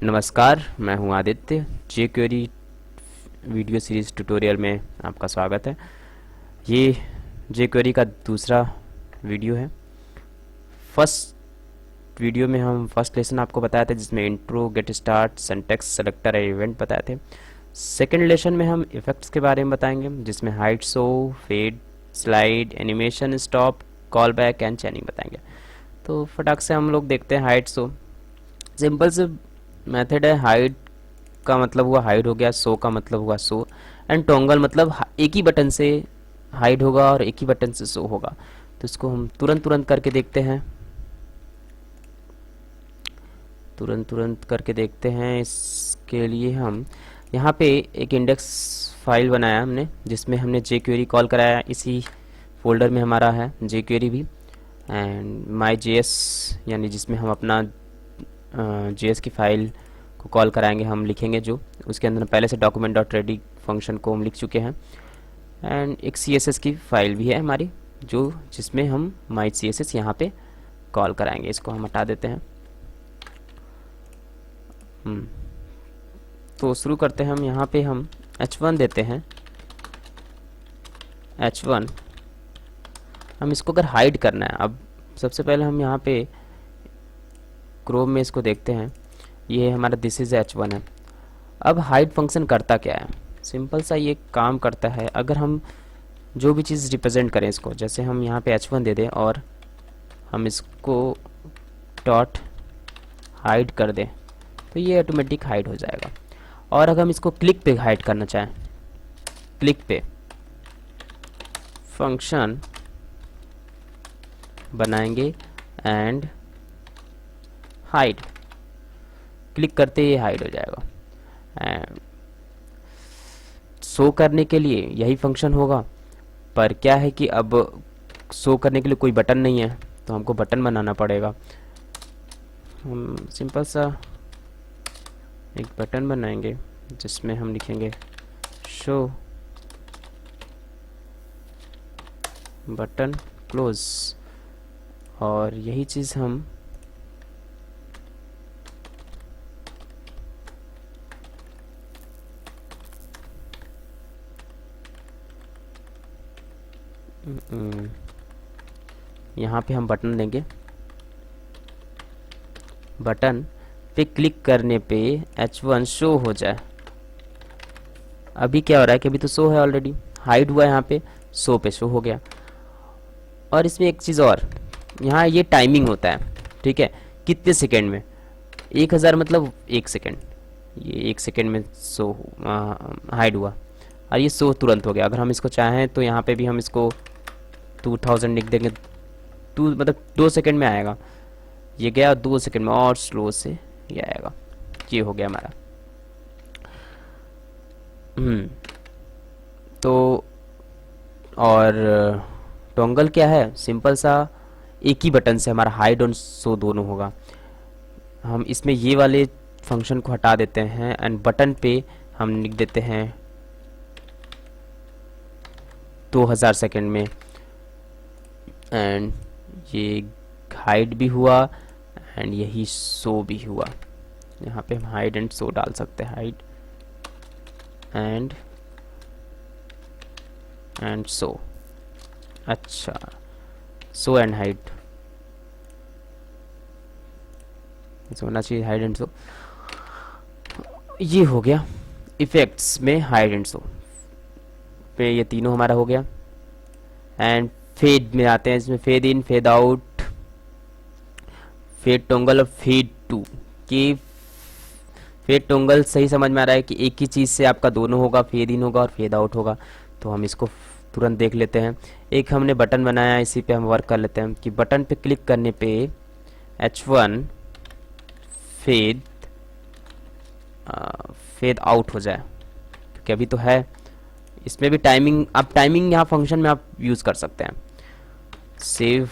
नमस्कार, मैं हूं Aditya. jQuery video series tutorial में आपका स्वागत है। ये jQuery का दूसरा वीडियो है। फर्स्ट वीडियो में हम फर्स्ट लेसन आपको बताए थे, जिसमें intro, get start, syntax, selector और इवेंट बताए थे। सेकंड लेसन में हम इफेक्ट्स के बारे में बताएंगे, जिसमें hide, show, fade, slide, animation, stop, call back and chaining बताएंगे। तो फटाक से हम लोग देखते हैं हाइड शो। सिंपल से मेथड है। हाइड का मतलब हुआ हाइड हो गया, शो का मतलब हुआ शो, एंड टॉगल मतलब एक ही बटन से हाइड होगा और एक ही बटन से शो होगा। तो इसको हम तुरंत तुरंत करके देखते हैं। इसके लिए हम यहाँ पे एक इंडेक्स फाइल बनाया हमने, जिसमें हमने jQuery कॉल कराया। इसी फोल्डर में हमारा है jQuery भी, एंड my.js यानी जिसमें हम अपना JS की फाइल को कॉल कराएंगे, हम लिखेंगे जो उसके अंदर पहले से document.ready फंक्शन को हम लिख चुके हैं। एंड एक CSS की फाइल भी है हमारी, जो जिसमें हम my.css यहाँ पे कॉल कराएंगे। इसको हम हटा देते हैं। तो शुरू करते हैं हम। यहाँ पे हम h1 देते हैं। h1 हम इसको अगर हाइड करना है, अब सबसे पहले हम यहाँ पे क्रोम में इसको देखते हैं। ये हमारा दिस इज h1 है। अब हाइड फंक्शन करता क्या है? सिंपल सा ये काम करता है, अगर हम जो भी चीज़ रिप्रेजेंट करें इसको, जैसे हम यहाँ पे h1 दे दें और हम इसको डॉट हाइड कर दें, तो ये ऑटोमेटिक हाइड हो जाएगा। और अगर हम इसको क्लिक पे हाइड करना चाहें, क्लिक पे फंक्शन बनाएंगे एंड हाइड, क्लिक करते ही हाइड हो जाएगा। एंड शो करने के लिए यही फंक्शन होगा, पर क्या है कि अब शो करने के लिए कोई बटन नहीं है, तो हमको बटन बनाना पड़ेगा। हम सिंपल सा एक बटन बनाएंगे, जिसमें हम लिखेंगे शो बटन क्लोज, और यही चीज़ हम यहाँ पे हम बटन देंगे। बटन पे क्लिक करने पे h1 शो हो जाए। अभी क्या हो रहा है कि अभी तो शो है ऑलरेडी, हाइड हुआ है, यहाँ पे शो पे शो हो गया। और इसमें एक चीज़ और, यहाँ ये टाइमिंग होता है, ठीक है, कितने सेकेंड में। 1000 मतलब 1 सेकेंड, ये 1 सेकेंड में शो हाइड हुआ, और ये शो तुरंत हो गया। अगर हम इसको चाहें तो यहाँ पे भी हम इसको 2000 लिख देंगे, मतलब 2 सेकेंड में आएगा। ये गया 2 सेकेंड में, और स्लो से ये आएगा। ये हो गया हमारा। तो और टॉगल क्या है? सिंपल सा एक ही बटन से हमारा हाइड और शो दोनों होगा। हम इसमें ये वाले फंक्शन को हटा देते हैं, एंड बटन पे हम लिख देते हैं 2000 सेकेंड में, एंड ये हाइड भी हुआ एंड यही शो भी हुआ। यहाँ पे हम हाइड एंड शो डाल सकते हैं, हाइड एंड शो। अच्छा, शो एंड हाइड होना चाहिए, हाइड एंड शो। ये हो गया इफेक्ट्स में हाइड एंड शो पे, ये तीनों हमारा हो गया। एंड फेड में आते हैं। इसमें fade in, fade out, fade toggle और फेड टू। कि फेड टॉगल सही समझ में आ रहा है कि एक ही चीज़ से आपका दोनों होगा, फेड इन होगा और फेड आउट होगा। तो हम इसको तुरंत देख लेते हैं। एक हमने बटन बनाया, इसी पे हम वर्क कर लेते हैं कि बटन पे क्लिक करने पे h1 फेड आउट हो जाए, क्योंकि अभी तो है। इसमें भी टाइमिंग, आप टाइमिंग यहाँ फंक्शन में आप यूज़ कर सकते हैं। सेव,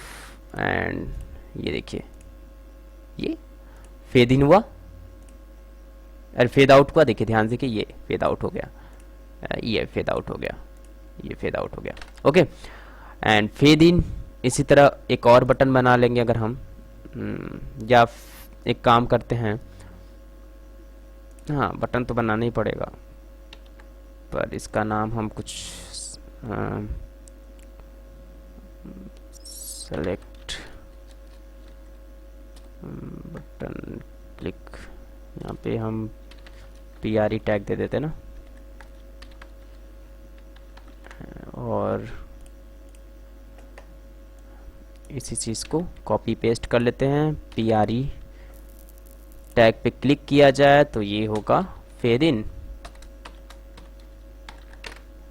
एंड ये देखिए, ये फेड इन हुआ और फेड आउट हुआ। देखिए ध्यान से कि ये फेड आउट हो गया, ये फेड आउट हो गया, ये फेड आउट हो गया। ओके, एंड फेड इन इसी तरह एक और बटन बना लेंगे अगर हम, या एक काम करते हैं, हाँ, बटन तो बनाना ही पड़ेगा, पर इसका नाम हम कुछ सेलेक्ट बटन क्लिक, यहाँ पे हम PRE टैग दे देते ना, और इसी चीज़ को कॉपी पेस्ट कर लेते हैं। PRE टैग पे क्लिक किया जाए तो ये होगा फेड इन।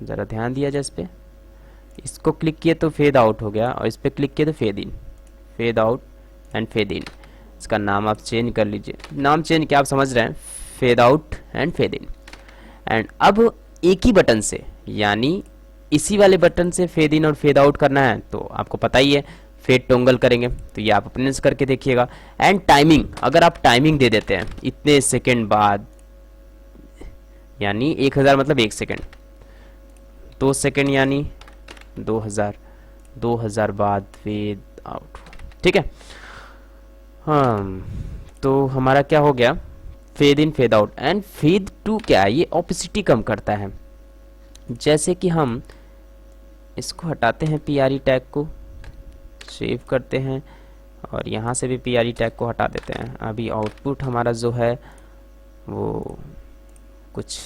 ज़रा ध्यान दिया जाए इस पे, इसको क्लिक किए तो फेड आउट हो गया, और इस पे क्लिक किए तो fade in, fade out and fade in. इसका नाम आप चेंज कर लीजिए, नाम चेंज क्या आप समझ रहे हैं, fade out and fade in. And अब एक ही बटन से, यानी इसी वाले बटन से फेड इन और फेड आउट करना है, तो आपको पता ही है फेड टोंगल करेंगे, तो ये आप अपने से करके देखिएगा। एंड टाइमिंग, अगर आप टाइमिंग दे देते हैं इतने सेकंड बाद, यानी 1000 मतलब 1 सेकंड, 2 सेकंड यानी 2000 बाद फेड आउट, ठीक है। हाँ, तो हमारा क्या हो गया, fade in fade out. And fade to क्या है, ये ऑपेसिटी कम करता है। जैसे कि हम इसको हटाते हैं, PRE टैग को सेव करते हैं, और यहाँ से भी PRE टैग को हटा देते हैं। अभी आउटपुट हमारा जो है वो कुछ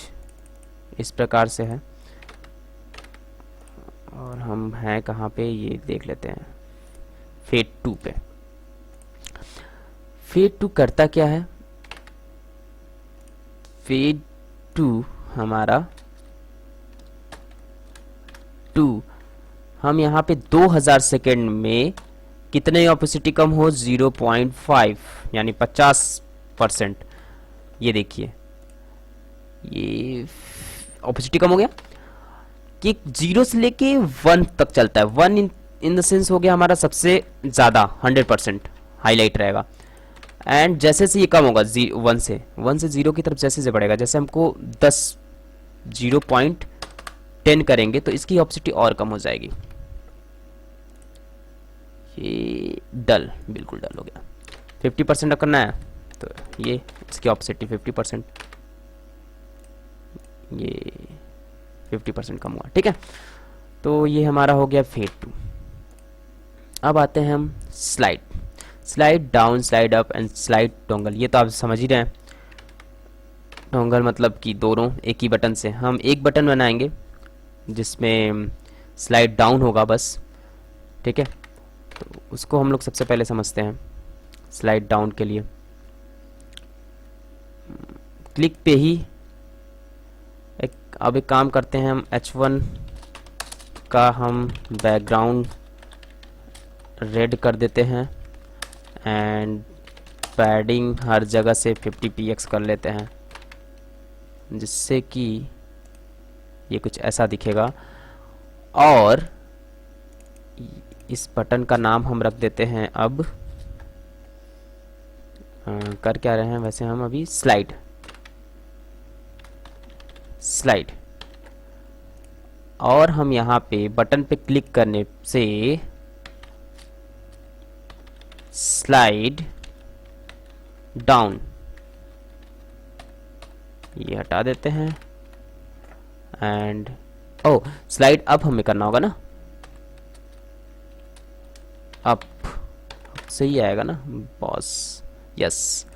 इस प्रकार से है, और हम हैं कहाँ पे ये देख लेते हैं, फेड 2 पे। फेड 2 करता क्या है, फेड 2 हमारा 2, हम यहाँ पे 2000 सेकेंड में कितने ऑपेसिटी कम हो, 0.5 यानी 50%। ये देखिए, ये ऑपेसिटी कम हो गया कि 0 से लेके 1 तक चलता है। 1 इन द सेंस हो गया हमारा सबसे ज़्यादा 100% हाईलाइट रहेगा। एंड जैसे से ये कम होगा 1 से 0 की तरफ जैसे से बढ़ेगा, जैसे हमको 10 0.10 करेंगे तो इसकी ऑपेसिटी और कम हो जाएगी। ये डल, बिल्कुल डल हो गया। 50% करना है तो ये इसकी ऑपेसिटी 50%, ये 50% कम हुआ, ठीक है। तो ये हमारा हो गया फेड 2। अब आते हैं हम slide down, slide up and slide toggle. ये तो आप समझ ही रहे हैं, टोंगल मतलब कि दोनों एक ही बटन से। हम एक बटन बनाएंगे जिसमें स्लाइड डाउन होगा बस, ठीक है। तो उसको हम लोग सबसे पहले समझते हैं। स्लाइड डाउन के लिए क्लिक पे ही अब एक काम करते हैं, हम H1 का हम बैकग्राउंड रेड कर देते हैं, एंड पैडिंग हर जगह से 50px कर लेते हैं, जिससे कि ये कुछ ऐसा दिखेगा। और इस बटन का नाम हम रख देते हैं अब, कर क्या रहे हैं वैसे हम अभी, स्लाइड। और हम यहाँ पे बटन पे क्लिक करने से स्लाइड डाउन ये हटा देते हैं, एंड स्लाइड अप हमें करना होगा ना, अप सही आएगा ना बॉस, यस।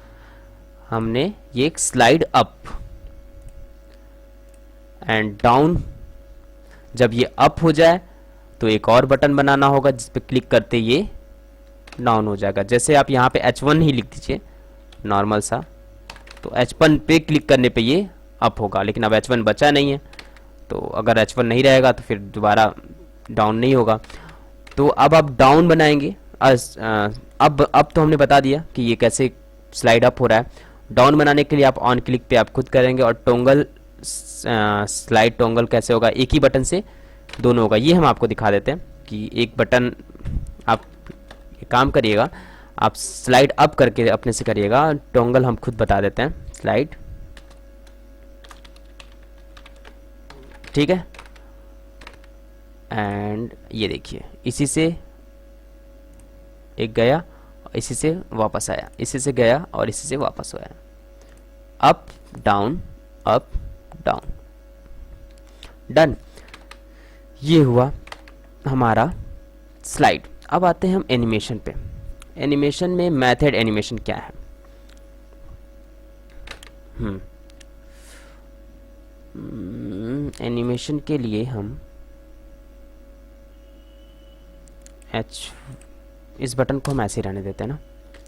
हमने ये एक स्लाइड अप एंड डाउन, जब ये अप हो जाए तो एक और बटन बनाना होगा जिस पे क्लिक करते ये डाउन हो जाएगा। जैसे आप यहाँ पे H1 ही लिख दीजिए नॉर्मल सा, तो H1 पे क्लिक करने पे ये अप होगा, लेकिन अब H1 बचा नहीं है, तो अगर H1 नहीं रहेगा तो फिर दोबारा डाउन नहीं होगा। तो अब आप डाउन बनाएंगे। अब तो हमने बता दिया कि ये कैसे स्लाइड अप हो रहा है। डाउन बनाने के लिए आप ऑन क्लिक पे आप खुद करेंगे, और टोंगल स्लाइड टोंगल कैसे होगा, एक ही बटन से दोनों होगा। ये हम आपको दिखा देते हैं कि एक बटन, आप काम करिएगा, आप स्लाइड अप करके अपने से करिएगा, टोंगल हम खुद बता देते हैं, स्लाइड, ठीक है। एंड ये देखिए, इसी से एक गया, इसी से वापस आया, इसी से गया और इसी से वापस आया, up down up down. Done, ये हुआ हमारा स्लाइड। अब आते हैं हम एनिमेशन पे। एनिमेशन में मेथड एनिमेशन क्या है? एनिमेशन के लिए हम एच, इस बटन को हम ऐसे ही रहने देते हैं ना,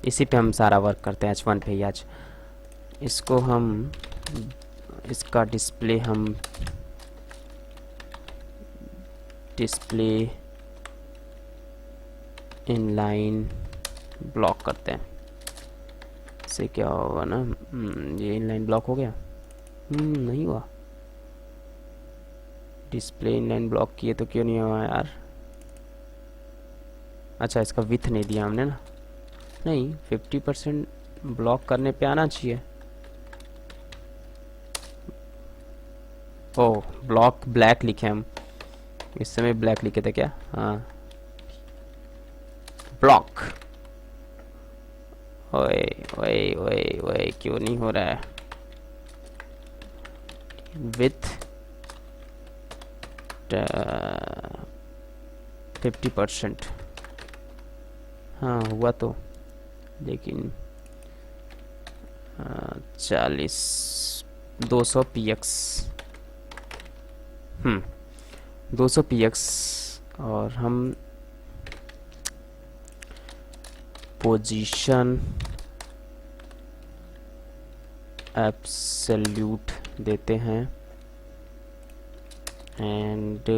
इसी पे हम सारा वर्क करते हैं, H1 पे ही आज। इसको हम, इसका डिस्प्ले हम डिस्प्ले इनलाइन ब्लॉक करते हैं। इससे क्या होगा ना, ये इनलाइन ब्लॉक हो गया, नहीं हुआ। डिस्प्ले इनलाइन ब्लॉक किए तो क्यों नहीं हुआ यार? अच्छा, इसका विथ नहीं दिया हमने ना, नहीं 50% ब्लॉक करने पे आना चाहिए। ओह, ब्लॉक ब्लैक लिखे हम, इस समय ब्लैक लिखे थे क्या? हाँ, ब्लॉक। ओए ओए ओए ओए, क्यों नहीं हो रहा है? विथ 50%, हाँ हुआ तो, लेकिन 40 200 px, 200 px। और हम पोजीशन एब्सोल्यूट देते हैं एंड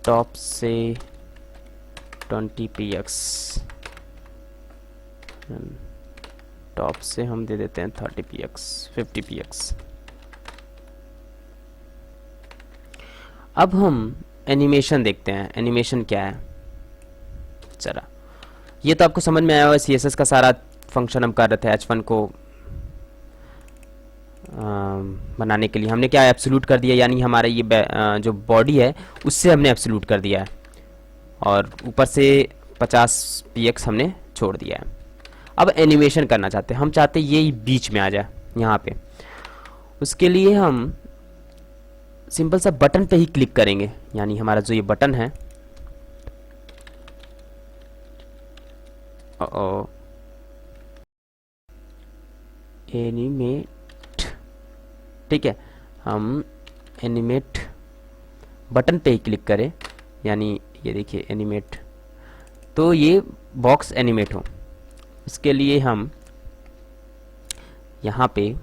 टॉप से 20 px, टॉप से हम दे देते हैं 30 px 50 px। अब हम एनिमेशन देखते हैं, एनिमेशन क्या है। चला, ये तो आपको समझ में आया होगा, CSS का सारा फंक्शन हम कर रहे थे। H1 को बनाने के लिए हमने क्या एब्सोल्यूट कर दिया, यानी हमारा ये जो बॉडी है उससे हमने एब्सोल्यूट कर दिया है, और ऊपर से 50 px हमने छोड़ दिया है। अब एनिमेशन करना चाहते हैं, हम चाहते हैं ये बीच में आ जाए यहाँ पे। उसके लिए हम सिंपल सा बटन पे ही क्लिक करेंगे, यानी हमारा जो ये बटन है, एनिमेट, ठीक है, हम एनिमेट बटन पे ही क्लिक करें, यानी ये देखिए एनिमेट, तो ये बॉक्स एनिमेट हो। इसके लिए हम यहाँ पे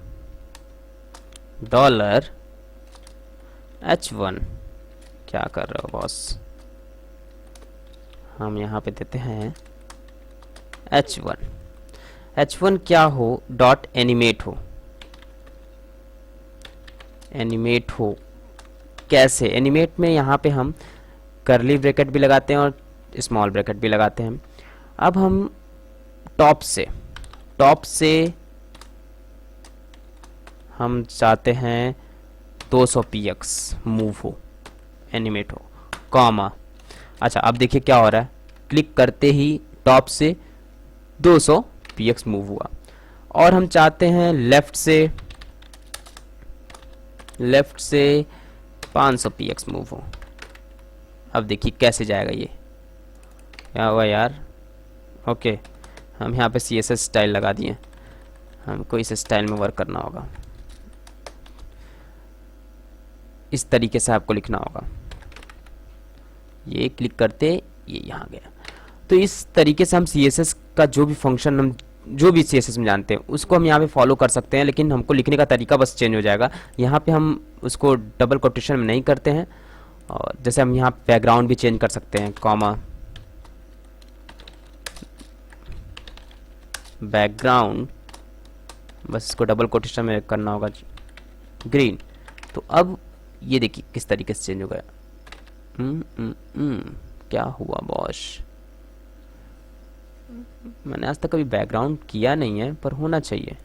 $H1, क्या कर रहे हो बॉस, हम यहाँ पे देते हैं H1। H1 क्या हो, डॉट एनिमेट हो। एनिमेट हो कैसे? एनिमेट में यहाँ पे हम करली ब्रैकेट भी लगाते हैं और स्मॉल ब्रैकेट भी लगाते हैं। अब हम टॉप से हम चाहते हैं 200 px मूव हो, एनिमेट हो, कॉमा। अच्छा, अब देखिए क्या हो रहा है, क्लिक करते ही टॉप से 200 px मूव हुआ। और हम चाहते हैं लेफ्ट से 500 px मूव हो। अब देखिए कैसे जाएगा ये, क्या हुआ यार? ओके, हम यहाँ पे CSS स्टाइल लगा दिए, हमको इस स्टाइल में वर्क करना होगा, इस तरीके से आपको लिखना होगा। ये क्लिक करते ये यहाँ गया। तो इस तरीके से हम CSS का जो भी फंक्शन हम जो भी CSS में जानते हैं उसको हम यहाँ पे फॉलो कर सकते हैं, लेकिन हमको लिखने का तरीका बस चेंज हो जाएगा। यहाँ पे हम उसको डबल कोटेशन में नहीं करते हैं, और जैसे हम यहाँ बैकग्राउंड भी चेंज कर सकते हैं, कॉमा बैकग्राउंड, बस इसको डबल कोटेशन में करना होगा, ग्रीन। तो अब ये देखिए किस तरीके से चेंज हो गया। क्या हुआ बॉस? मैंने आज तक कभी बैकग्राउंड किया नहीं है, पर होना चाहिए।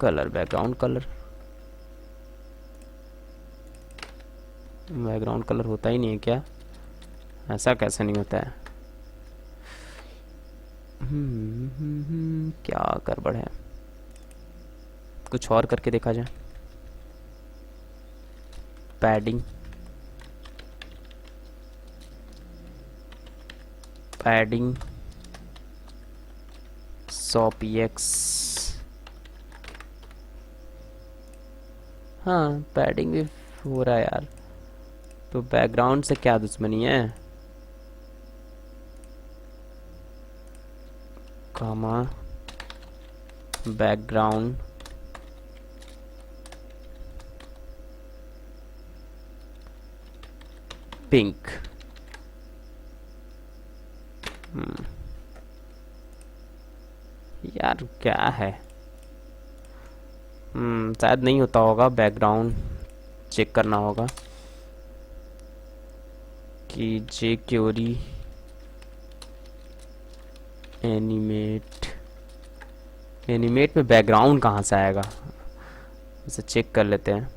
कलर, बैकग्राउंड कलर होता ही नहीं है क्या? ऐसा कैसे नहीं होता है? क्या गड़बड़ है, कुछ और करके देखा जाए। Padding, padding 100 px। हाँ पैडिंग भी हो रहा है यार, तो बैकग्राउंड से क्या दुश्मनी है। कामा बैकग्राउंड पिंक। यार क्या है, शायद नहीं होता होगा, बैकग्राउंड चेक करना होगा कि जे क्यूरी एनिमेट, एनिमेट में बैकग्राउंड कहाँ से आएगा, इसे चेक कर लेते हैं।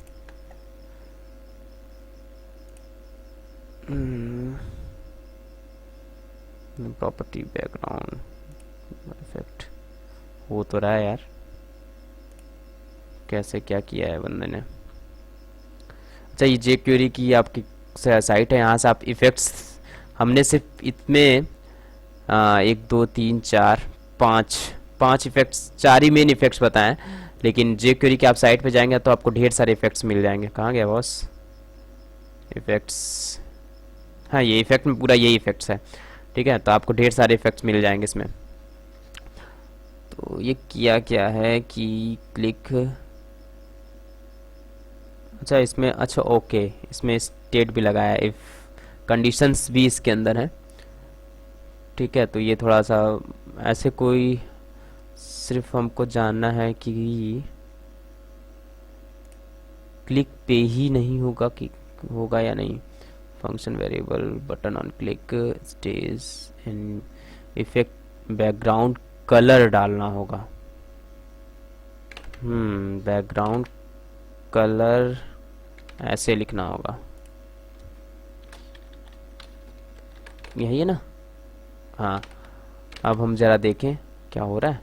प्रॉपर्टी बैकग्राउंड इफेक्ट हो तो रहा है यार, कैसे क्या किया है बंदे ने। अच्छा ये जे क्यूरी की आपकी साइट है, यहाँ से आप इफ़ेक्ट्स, हमने सिर्फ इसमें 1 2 3 4 5 5 इफ़ेक्ट्स, 4 ही मेन इफ़ेक्ट्स बताएं, लेकिन जे क्यूरी की आप साइट पे जाएंगे तो आपको ढेर सारे इफ़ेक्ट्स मिल जाएंगे। कहाँ गया बॉस, इफ़ेक्ट्स, हाँ ये इफ़ेक्ट में पूरा यही इफ़ेक्ट्स है, ठीक है, तो आपको ढेर सारे इफ़ेक्ट्स मिल जाएंगे इसमें। तो ये किया क्या है कि क्लिक, अच्छा इसमें, अच्छा ओके, इसमें स्टेट भी लगाया, इफ़ कंडीशंस भी इसके अंदर है, ठीक है। तो ये थोड़ा सा ऐसे कोई, सिर्फ हमको जानना है कि क्लिक पे ही नहीं होगा कि होगा या नहीं। Function variable button on click stage and effect background colour डालना होगा। बैकग्राउंड कलर ऐसे लिखना होगा, यही है ना। हाँ अब हम जरा देखें क्या हो रहा है।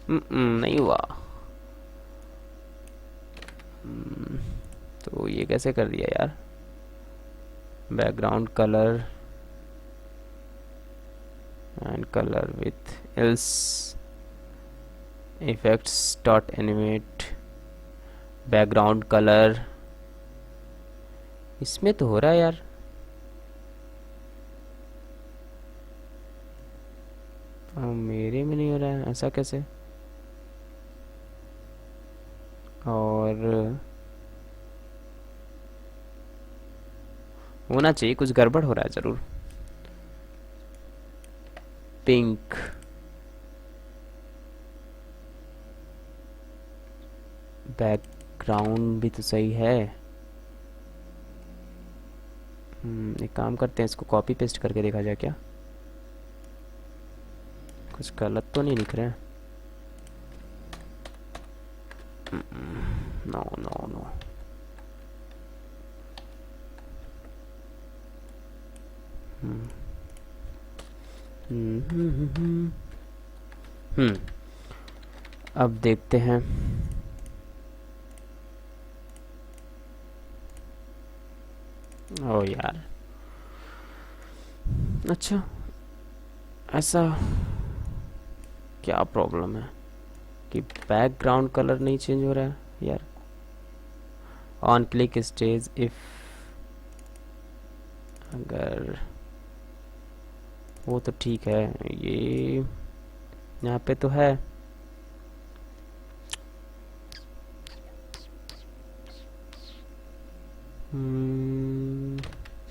नहीं हुआ। तो ये कैसे कर दिया यार, background colour and colour with else effects dot animate background colour, इसमें तो हो रहा है यार। मेरे में नहीं हो रहा है, ऐसा कैसे। और होना चाहिए, कुछ गड़बड़ हो रहा है जरूर। पिंक, बैकग्राउंड भी तो सही है। एक काम करते हैं, इसको कॉपी पेस्ट करके देखा जाए क्या, कुछ गलत तो नहीं लिख रहे हैं। नो नो नो, अब देखते हैं। ओ यार, अच्छा ऐसा क्या प्रॉब्लम है कि बैकग्राउंड कलर नहीं चेंज हो रहा है यार। ऑन क्लिक स्टेज इफ, अगर वो तो ठीक है, ये यहाँ पे तो है।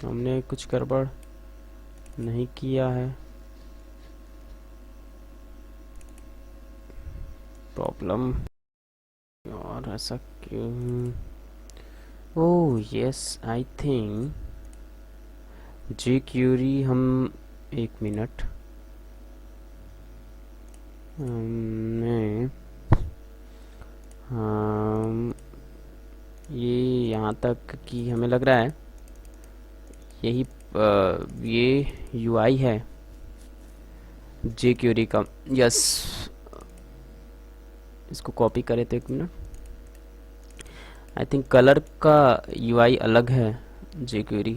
हमने कुछ गड़बड़ नहीं किया है, प्रॉब्लम और ऐसा क्यों। Oh yes I think jQuery, हम एक मिनट हमने, हम ये यहाँ तक कि हमें लग रहा है यही ये यूआई है, जे क्यूरी का, यस, इसको कॉपी करें तो 1 मिनट। आई थिंक कलर का यूआई अलग है जे क्यूरी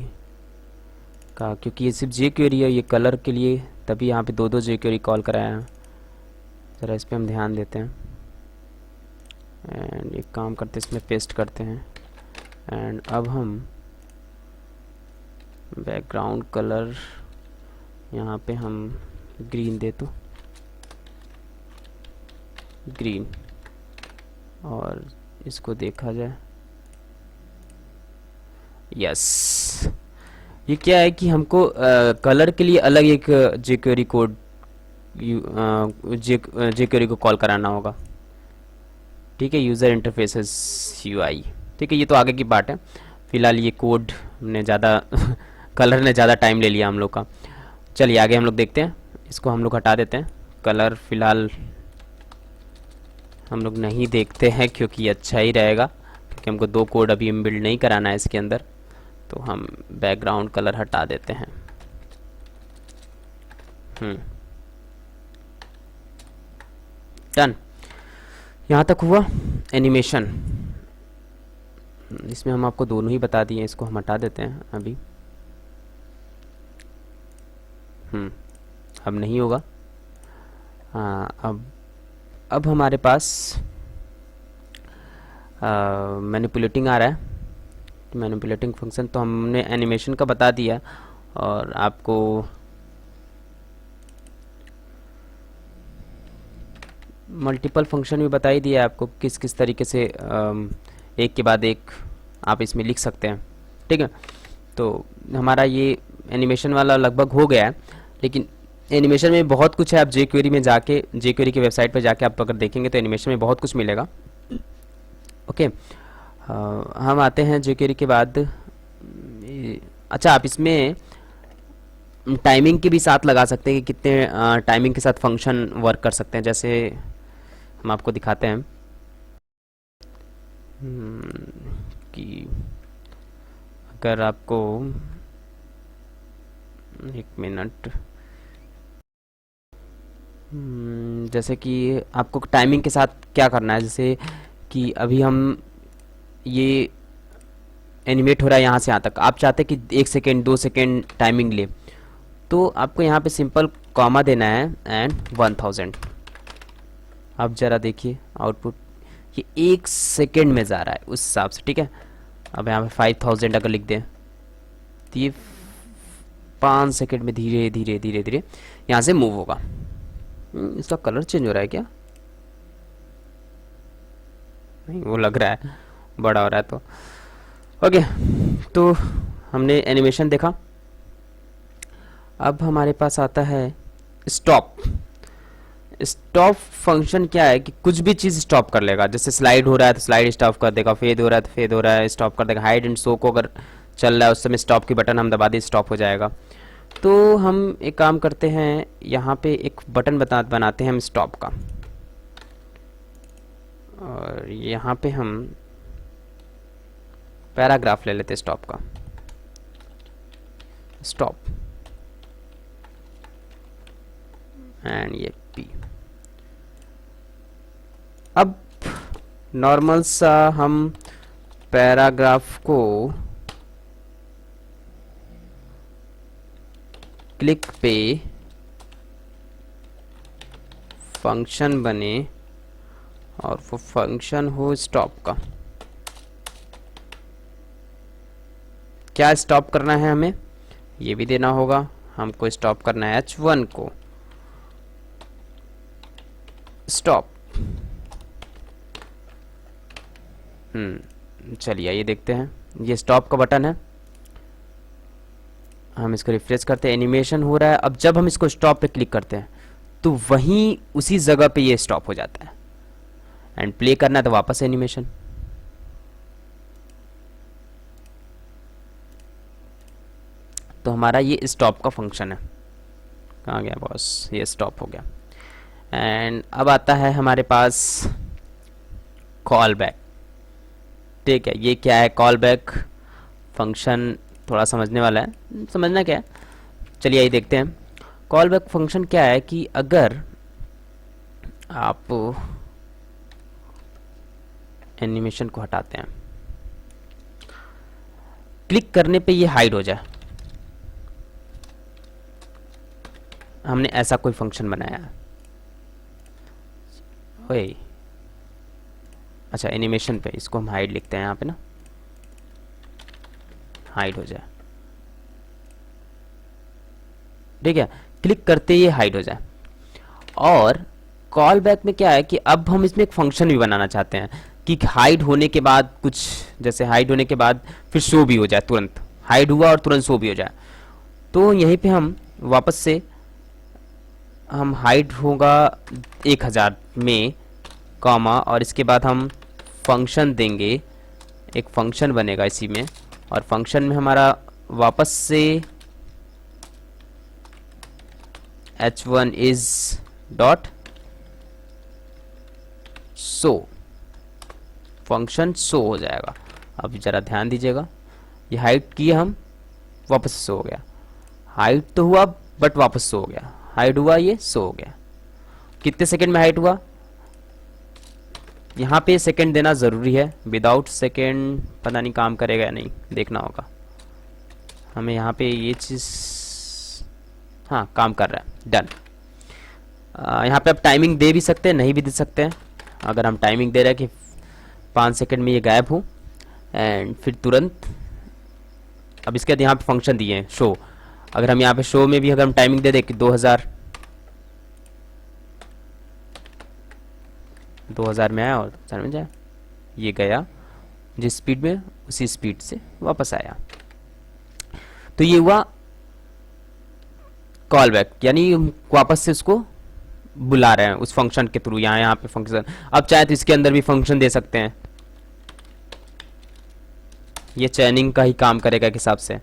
का, क्योंकि ये सिर्फ जे क्यूरी है, ये कलर के लिए, तभी यहाँ पे दो दो जे क्यूरी कॉल कराया है। ज़रा इस पर हम ध्यान देते हैं एंड एक काम करते हैं, इसमें पेस्ट करते हैं। एंड अब हम बैकग्राउंड कलर यहाँ पे हम ग्रीन दे तो ग्रीन, और इसको देखा जाए, यस। ये क्या है कि हमको कलर के लिए अलग एक jQuery कोड jQuery को कॉल कराना होगा, ठीक है, यूज़र इंटरफेसेस यूआई। ठीक है, ये तो आगे की बात है, फिलहाल ये कोड ने ज़्यादा कलर ने ज़्यादा टाइम ले लिया हम लोग का। चलिए आगे हम लोग देखते हैं, इसको हम लोग हटा देते हैं, कलर फिलहाल हम लोग नहीं देखते हैं क्योंकि अच्छा ही रहेगा, क्योंकि हमको दो कोड अभी इनबिल्ड नहीं कराना है इसके अंदर, तो हम बैकग्राउंड कलर हटा देते हैं। डन, यहाँ तक हुआ एनिमेशन। इसमें हम आपको दोनों ही बता दिए, इसको हम हटा देते हैं अभी। अब नहीं होगा। हाँ, अब हमारे पास मैनिपुलेटिंग आ रहा है, मैनिपुलेटिंग फंक्शन तो हमने एनिमेशन का बता दिया, और आपको मल्टीपल फंक्शन भी बता ही दिया आपको किस किस तरीके से एक के बाद एक आप इसमें लिख सकते हैं। ठीक है, तो हमारा ये एनिमेशन वाला लगभग हो गया है, लेकिन एनिमेशन में बहुत कुछ है। आप jQuery में जाके, jQuery की वेबसाइट पर जाके आप अगर देखेंगे तो एनिमेशन में बहुत कुछ मिलेगा। ओके, हम आते हैं jQuery के बाद। अच्छा, आप इसमें टाइमिंग के भी साथ लगा सकते हैं कि कितने टाइमिंग के साथ फंक्शन वर्क कर सकते हैं। जैसे हम आपको दिखाते हैं कि अगर आपको 1 मिनट, जैसे कि आपको टाइमिंग के साथ क्या करना है, जैसे कि अभी हम ये एनिमेट हो रहा है यहाँ से यहाँ तक, आप चाहते हैं कि 1 सेकेंड 2 सेकेंड टाइमिंग ले, तो आपको यहाँ पे सिंपल कॉमा देना है एंड 1000। अब ज़रा देखिए आउटपुट, ये 1 सेकेंड में जा रहा है उस हिसाब से। ठीक है, अब यहाँ पे 5000 अगर लिख दें तो ये 5 सेकेंड में धीरे धीरे धीरे धीरे यहाँ से मूव होगा। इसका कलर चेंज हो रहा है क्या? नहीं, वो लग रहा है बड़ा हो रहा है। तो ओके, तो हमने एनिमेशन देखा। अब हमारे पास आता है स्टॉप। स्टॉप फंक्शन क्या है कि कुछ भी चीज़ स्टॉप कर लेगा। जैसे स्लाइड हो रहा है तो स्लाइड स्टॉप कर देगा, फेड हो रहा है तो फेड हो रहा है स्टॉप कर देगा, हाइड एंड शो को अगर चल रहा है उस समय स्टॉप की बटन हम दबा दें स्टॉप हो जाएगा। तो हम एक काम करते हैं, यहाँ पे एक बटन बनाते हैं हम स्टॉप का, और यहाँ पे हम पैराग्राफ ले लेते हैं स्टॉप का, स्टॉप एंड ये पी। अब नॉर्मल सा हम पैराग्राफ को क्लिक पे फंक्शन बने और वो फंक्शन हो स्टॉप का। क्या स्टॉप करना है हमें, ये भी देना होगा। हमको स्टॉप करना है h1 को, स्टॉप। चलिए ये देखते हैं, ये स्टॉप का बटन है। हम इसको रिफ्रेश करते हैं, एनिमेशन हो रहा है। अब जब हम इसको स्टॉप पे क्लिक करते हैं तो वहीं उसी जगह पे ये स्टॉप हो जाता है, एंड प्ले करना है तो वापस एनिमेशन। तो हमारा ये स्टॉप का फंक्शन है। कहाँ गया बॉस, ये स्टॉप हो गया। एंड अब आता है हमारे पास कॉल बैक। ठीक है, ये क्या है कॉल बैक फंक्शन, थोड़ा समझने वाला है। समझना क्या है, चलिए ये देखते हैं। कॉल बैक फंक्शन क्या है कि अगर आप एनिमेशन को हटाते हैं, क्लिक करने पे ये हाइड हो जाए, हमने ऐसा कोई फंक्शन बनाया है। ओए अच्छा, एनिमेशन पे इसको हम हाइड लिखते हैं यहाँ पे ना, हाइड हो जाए, ठीक है, क्लिक करते ही हाइड हो जाए। और कॉल बैक में क्या है कि अब हम इसमें एक फंक्शन भी बनाना चाहते हैं कि हाइड होने के बाद कुछ, जैसे हाइड होने के बाद फिर शो भी हो जाए, तुरंत हाइड हुआ और तुरंत शो भी हो जाए। तो यहीं पे हम वापस से हम हाइड होगा 1000 में कॉमा, और इसके बाद हम फंक्शन देंगे, एक फंक्शन बनेगा इसी में, और फंक्शन में हमारा वापस से h1 is dot show, function show हो जाएगा। अब जरा ध्यान दीजिएगा, ये हाइड किए हम, वापस शो हो गया, हाइड तो हुआ बट वापस शो हो गया, हाइड हुआ ये शो हो गया। कितने सेकंड में हाइड हुआ, यहाँ पे सेकंड देना ज़रूरी है, विदाउट सेकंड पता नहीं काम करेगा या नहीं, देखना होगा हमें। यहाँ पे ये चीज़ हाँ काम कर रहा है, डन। यहाँ पे आप टाइमिंग दे भी सकते हैं, नहीं भी दे सकते हैं। अगर हम टाइमिंग दे रहे हैं कि 5 सेकंड में ये गायब हो एंड फिर तुरंत, अब इसके बाद यहाँ पे फंक्शन दिए हैं शो, अगर हम यहाँ पे शो में भी अगर हम टाइमिंग दे दें कि 2000 में आया और 2000 में जाए, ये गया जिस स्पीड में उसी स्पीड से वापस आया। तो ये हुआ कॉल बैक, यानी वापस से उसको बुला रहे हैं उस फंक्शन के थ्रू। यहाँ पे फंक्शन, अब चाहे तो इसके अंदर भी फंक्शन दे सकते हैं, ये चैनिंग का ही काम करेगा एक हिसाब से।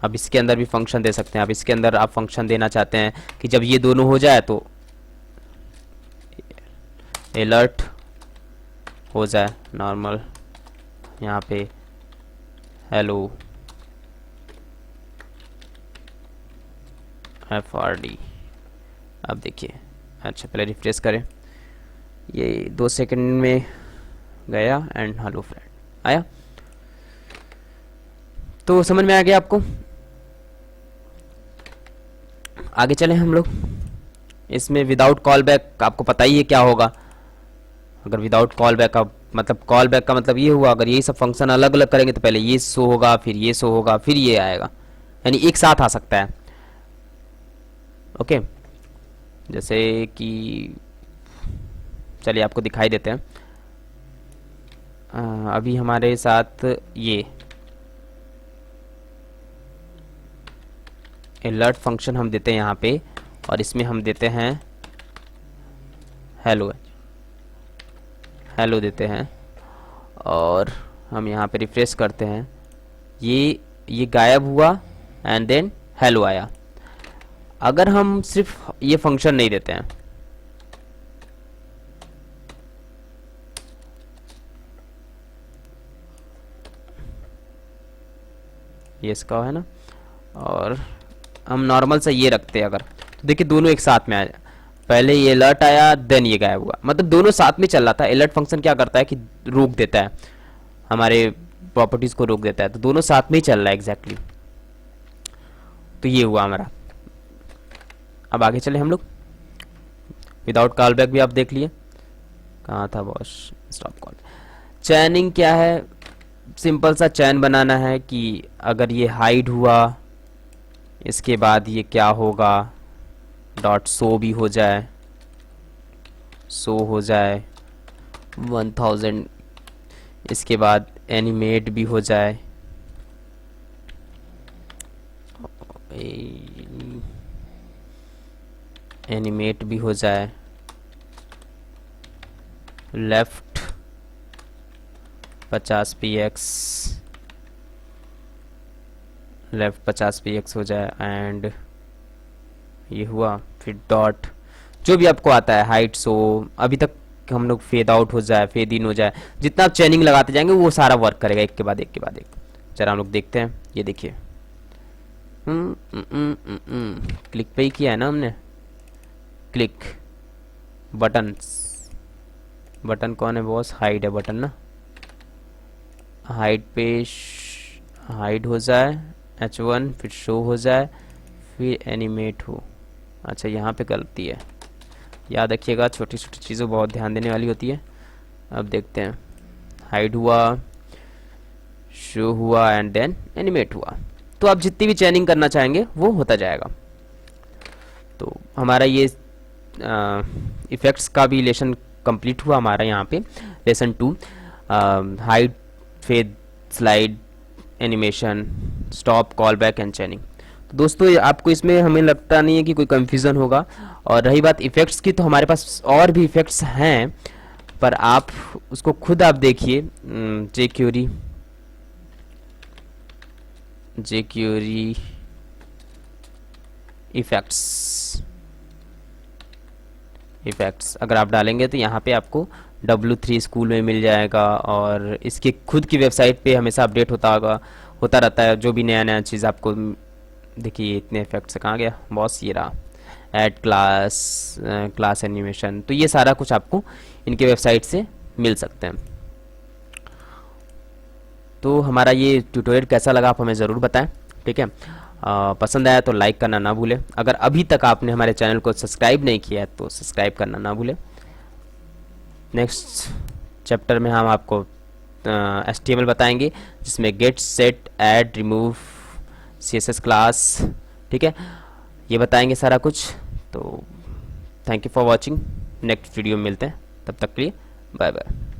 अब इसके अंदर भी फंक्शन दे सकते हैं। अब इसके अंदर आप फंक्शन देना चाहते हैं कि जब ये दोनों हो जाए तो अलर्ट हो जाए नॉर्मल, यहाँ पे हेलो FRD। अब देखिए, अच्छा पहले रिफ्रेश करें, ये 2 सेकंड में गया एंड हेलो फ्रेंड आया। तो समझ में आ गया आपको। आगे चलें हम लोग। इसमें विदाउट कॉल बैक आपको पता ही है क्या होगा। अगर विदाउट कॉल बैक का मतलब, कॉल बैक का मतलब ये हुआ, अगर यही सब फंक्शन अलग अलग करेंगे तो पहले ये शो होगा, फिर ये शो होगा, फिर ये आएगा, यानी एक साथ आ सकता है। ओके, जैसे कि चलिए आपको दिखाई देते हैं। अभी हमारे साथ ये अलर्ट फंक्शन हम देते हैं यहाँ पे, और इसमें हम देते हैं हेलो, हेलो देते हैं, और हम यहाँ पे रिफ्रेश करते हैं, ये गायब हुआ एंड देन हेलो आया। अगर हम सिर्फ ये फंक्शन नहीं देते हैं, ये इसका है ना, और हम नॉर्मल से ये रखते हैं अगर, तो देखिए दोनों एक साथ में आ जाए, पहले ये अलर्ट आया देन ये गायब हुआ, मतलब दोनों साथ में चल रहा था। अलर्ट फंक्शन क्या करता है कि रोक देता है, हमारे प्रॉपर्टीज को रोक देता है, तो दोनों साथ में ही चल रहा है एग्जैक्टली। तो ये हुआ हमारा। अब आगे चले हम लोग। विदाउट कॉल बैक भी आप देख लिए, कहाँ था बॉस, स्टॉप कॉल। चैनिंग क्या है, सिंपल सा चैन बनाना है कि अगर ये हाइड हुआ, इसके बाद ये क्या होगा, डॉट शो भी हो जाए, शो हो जाए 1000, इसके बाद एनिमेट भी हो जाए, एनिमेट भी हो जाए, लेफ्ट 50 px, लेफ्ट 50 px हो जाए, एंड ये हुआ, फिर डॉट जो भी आपको आता है, हाइट शो, अभी तक हम लोग फेड आउट हो जाए, फेड इन हो जाए, जितना आप चेनिंग लगाते जाएंगे वो सारा वर्क करेगा एक के बाद एक के बाद एक। जरा हम लोग देखते हैं, ये देखिए क्लिक पे ही किया है ना हमने, क्लिक बटन्स। बटन कौन है बॉस? हाइड है बटन ना, हाइड पे हाइड हो जाए, H1 फिर शो हो जाए, फिर एनिमेट हो। अच्छा यहाँ पे गलती है, याद रखिएगा छोटी छोटी चीज़ों बहुत ध्यान देने वाली होती है। अब देखते हैं, हाइड हुआ, शो हुआ एंड देन एनिमेट हुआ। तो आप जितनी भी चेनिंग करना चाहेंगे वो होता जाएगा। तो हमारा ये इफ़ेक्ट्स का भी लेसन कंप्लीट हुआ हमारा यहाँ पे, lesson 2, hide, fade, slide, animation, stop, call back and chaining. तो दोस्तों आपको इसमें हमें लगता नहीं है कि कोई कंफ्यूजन होगा। और रही बात इफ़ेक्ट्स की, तो हमारे पास और भी इफ़ेक्ट्स हैं, पर आप उसको खुद आप देखिए। जेक्यूरी इफ़ेक्ट्स अगर आप डालेंगे तो यहाँ पे आपको W3 स्कूल में मिल जाएगा, और इसके खुद की वेबसाइट पे हमेशा अपडेट होता रहता है जो भी नया नया चीज़ आपको। देखिए इतने इफेक्ट्स कहाँ गया बॉस, ये रहा, ऐड क्लास एनिमेशन। तो ये सारा कुछ आपको इनके वेबसाइट से मिल सकते हैं। तो हमारा ये ट्यूटोरियल कैसा लगा आप हमें ज़रूर बताएं, ठीक है। पसंद आया तो लाइक करना ना भूलें। अगर अभी तक आपने हमारे चैनल को सब्सक्राइब नहीं किया है तो सब्सक्राइब करना ना भूलें। नेक्स्ट चैप्टर में हम आपको HTML बताएंगे, जिसमें get, set, add, remove, CSS class, ठीक है, ये बताएंगे सारा कुछ। तो thank you for watching, next video में मिलते हैं, तब तक के लिए बाय बाय।